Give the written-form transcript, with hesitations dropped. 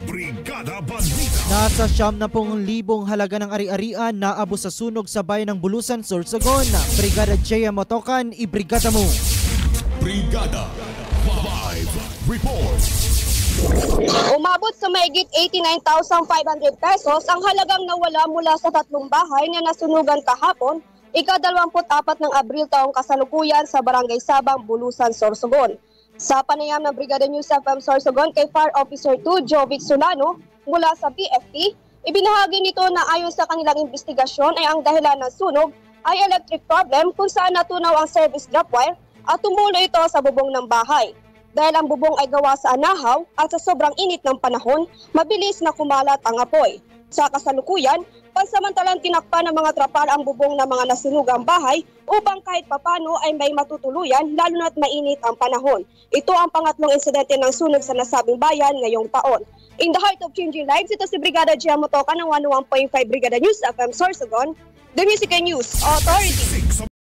Brigada Bandita. Nasa 70,000 halaga ng ari-arian na abo sa sunog sa bayan ng Bulusan, Sorsogon. Brigada J. Motokan, ibrigada mo. Brigada Live Report. Umabot sa mahigit 89,500 pesos ang halagang nawala mula sa 3 bahay na nasunugan kahapon, ika-24 ng Abril taong kasalukuyan sa Barangay Sabang, Bulusan, Sorsogon. Sa panayam ng Brigada News FM Sorsogon kay Fire Officer 2 Jovic Solano mula sa BFP, ibinahagi nito na ayon sa kanilang investigasyon ay ang dahilan ng sunog ay electric problem kung saan natunaw ang service drop wire at tumulo ito sa bubong ng bahay. Dahil ang bubong ay gawa sa anahaw at sa sobrang init ng panahon, mabilis na kumalat ang apoy. Sa kasalukuyan, pansamantalang tinakpan ng mga trapal ang bubong ng mga nasunugang bahay upang kahit papano ay may matutuluyan lalo na't mainit ang panahon. Ito ang pangatlong insidente ng sunog sa nasabing bayan ngayong taon. In the heart of changing lives, ito si Brigada Gia Motoka ng 101.5 Brigada News FM Sorsogon, the Music and News Authority.